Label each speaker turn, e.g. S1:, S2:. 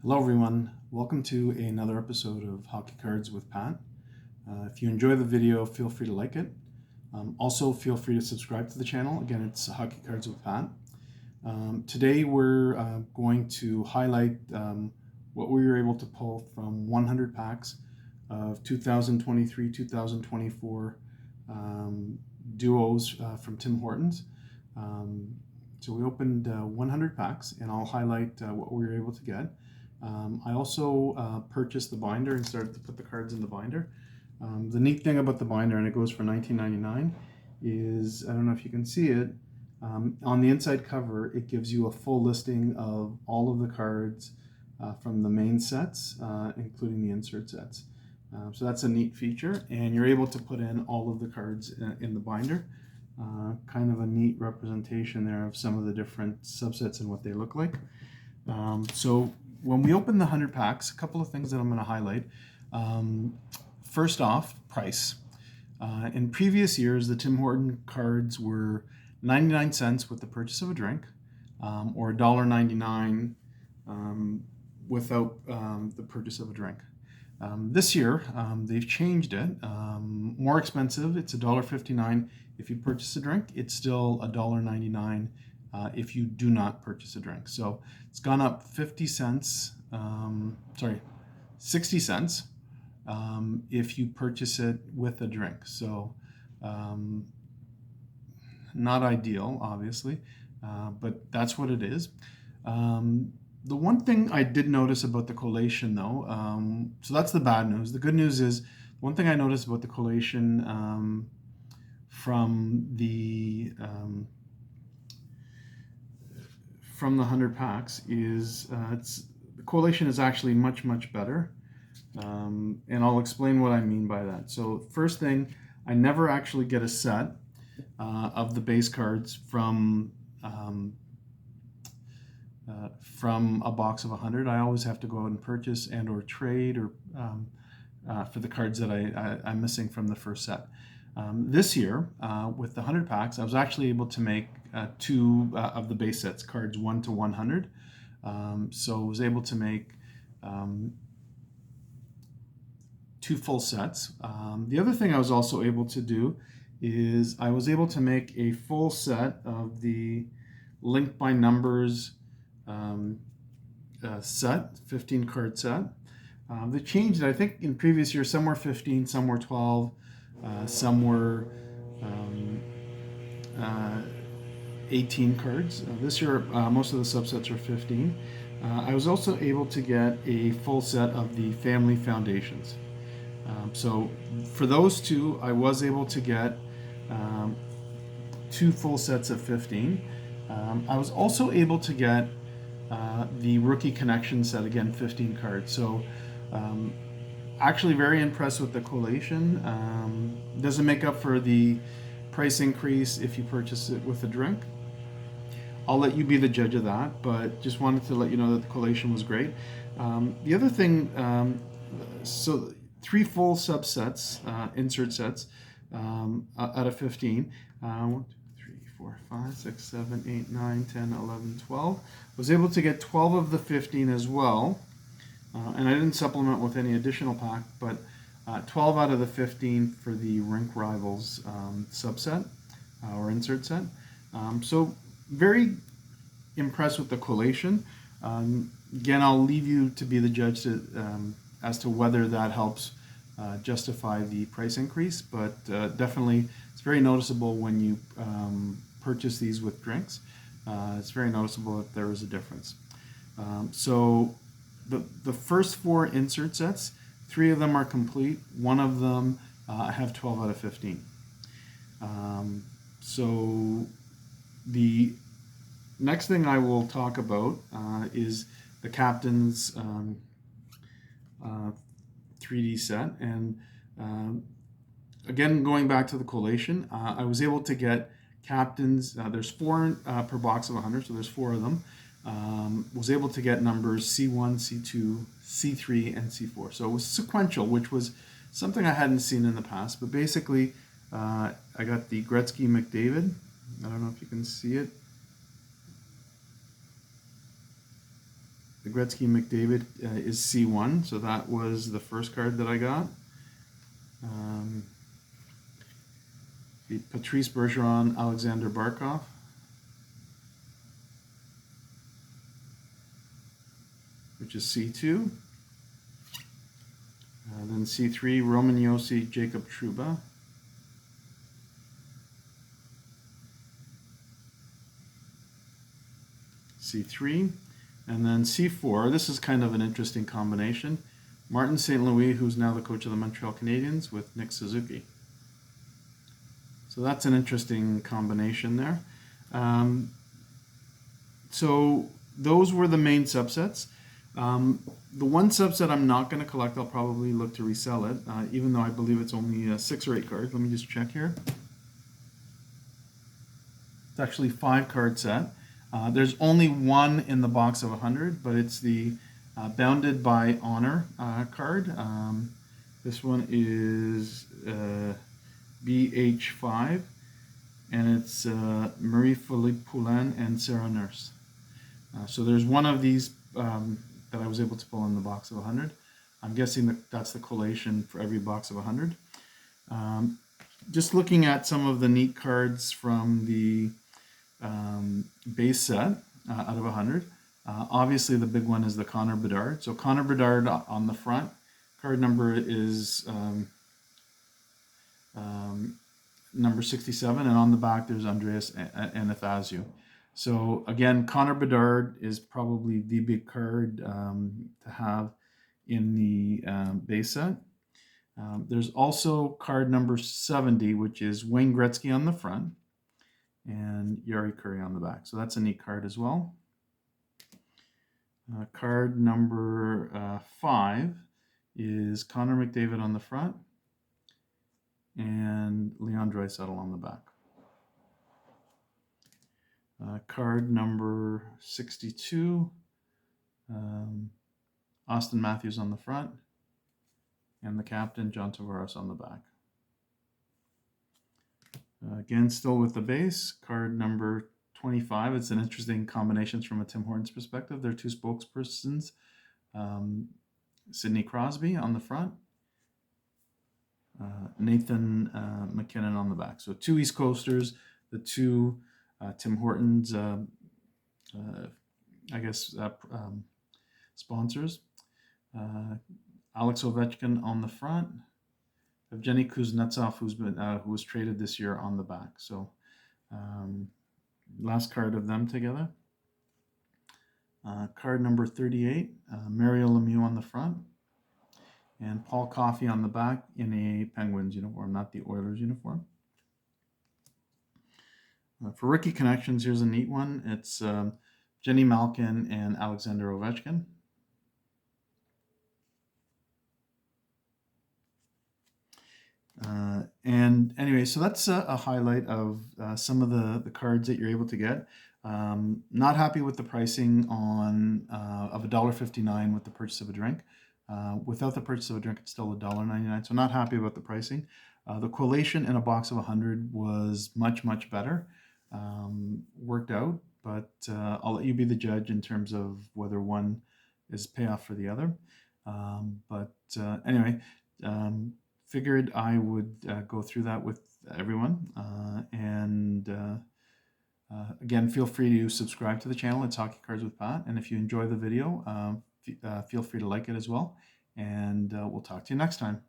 S1: Hello everyone, welcome to another episode of Hockey Cards with Pat. If you enjoy the video, feel free to like it. Also, feel free to subscribe to the channel. Again, it's Hockey Cards with Pat. Today we're going to highlight what we were able to pull from 100 packs of 2023-2024 duos from Tim Hortons. So we opened 100 packs, and I'll highlight what we were able to get. I also purchased the binder and started to put the cards in the binder. The neat thing about the binder, and it goes for $19.99, is, I don't know if you can see it, on the inside cover it gives you a full listing of all of the cards from the main sets, including the insert sets. So that's a neat feature, and you're able to put in all of the cards in the binder. Kind of a neat representation there of some of the different subsets and what they look like. So when we open the 100 packs, a couple of things that I'm going to highlight. First off, price. In previous years, the Tim Horton cards were 99 cents with the purchase of a drink, or $1.99 without the purchase of a drink. This year, they've changed it. More expensive, it's $1.59 if you purchase a drink. It's still $1.99 if you do not purchase a drink. So it's gone up 60 cents if you purchase it with a drink. So not ideal, obviously, but that's what it is. The one thing I did notice about the collation, though, so that's the bad news. The good news is, one thing I noticed about the collation from the 100 packs is the collation is actually much better, and I'll explain what I mean by that. So first thing, I never actually get a set of the base cards from a box of 100. I always have to go out and purchase and or trade or for the cards that I'm missing from the first set. This year, with the 100 packs, I was actually able to make two of the base sets, cards 1 to 100. So I was able to make two full sets. The other thing I was also able to do is I was able to make a full set of the linked by numbers set, 15 card set. They changed it. I think in previous years some were 15, some were 12, some were 18 cards. This year most of the subsets are 15. I was also able to get a full set of the family foundations. So for those two, I was able to get two full sets of 15. I was also able to get the rookie connection set, again 15 cards. So actually very impressed with the collation. Doesn't make up for the price increase if you purchase it with a drink. I'll let you be the judge of that, but just wanted to let you know that the collation was great. The other thing, so 3 full subsets, insert sets out of 15. 1, 2, 3, 4, 5, 6, 7, 8, 9, 10, 11, 12. Was able to get 12 of the 15 as well. And I didn't supplement with any additional pack, but 12 out of the 15 for the Rink Rivals subset or insert set. So very impressed with the collation. Again, I'll leave you to be the judge as to whether that helps justify the price increase, but definitely it's very noticeable when you purchase these with drinks. It's very noticeable that there is a difference. So the first 4 insert sets, 3 of them are complete. 1 of them I have 12 out of 15. So the next thing I will talk about is the Captain's 3D set. And again, going back to the collation, I was able to get Captains. There's 4 per box of 100, so there's 4 of them. Was able to get numbers C1, C2, C3, and C4. So it was sequential, which was something I hadn't seen in the past. But basically, I got the Gretzky McDavid. I don't know if you can see it. the Gretzky McDavid is C1, so that was the first card that I got. The Patrice Bergeron, Alexander Barkov. Which is C2. Then C3, Roman Josi, Jacob Trouba. C3. And then C4, this is kind of an interesting combination. Martin St. Louis, who's now the coach of the Montreal Canadiens, with Nick Suzuki. So that's an interesting combination there. So those were the main subsets. The one subset I'm not going to collect, I'll probably look to resell it, even though I believe it's only 6 or 8 cards. Let me just check here. It's actually 5 card set. There's only one in the box of 100, but it's the Bounded by Honor card. This one is BH5, and it's Marie-Philippe Poulin and Sarah Nurse. So there's one of these that I was able to pull in the box of 100. I'm guessing that that's the collation for every box of 100. Just looking at some of the neat cards from the base set out of 100. Obviously, the big one is the Connor Bedard. So Connor Bedard on the front, card number is number 67, and on the back there's Andreas Anathanasiou. So again, Connor Bedard is probably the big card to have in the base set. There's also card number 70, which is Wayne Gretzky on the front and Yari Curry on the back. So that's a neat card as well. Card number 5 is Connor McDavid on the front and Leon Draisaitl on the back. Card number 62, Austin Matthews on the front, and the captain, John Tavares, on the back. Again, still with the base, card number 25. It's an interesting combination from a Tim Hortons perspective. There are 2 spokespersons, Sidney Crosby on the front, Nathan McKinnon on the back. So 2 East Coasters, the 2 Tim Hortons, sponsors. Alex Ovechkin on the front. Evgeny Kuznetsov, who was traded this year, on the back. So last card of them together. Card number 38, Mario Lemieux on the front, and Paul Coffey on the back in a Penguins uniform, not the Oilers uniform. For rookie connections, here's a neat one. It's Jenny Malkin and Alexander Ovechkin. And anyway, so that's a highlight of some of the cards that you're able to get. Not happy with the pricing on of $1.59 with the purchase of a drink. Without the purchase of a drink, it's still $1.99. So not happy about the pricing. The collation in a box of 100 was much better. Worked out, but I'll let you be the judge in terms of whether one is payoff for the other. Anyway, figured I would go through that with everyone. Again, feel free to subscribe to the channel. It's Hockey Cards with Pat. And if you enjoy the video, feel free to like it as well. And we'll talk to you next time.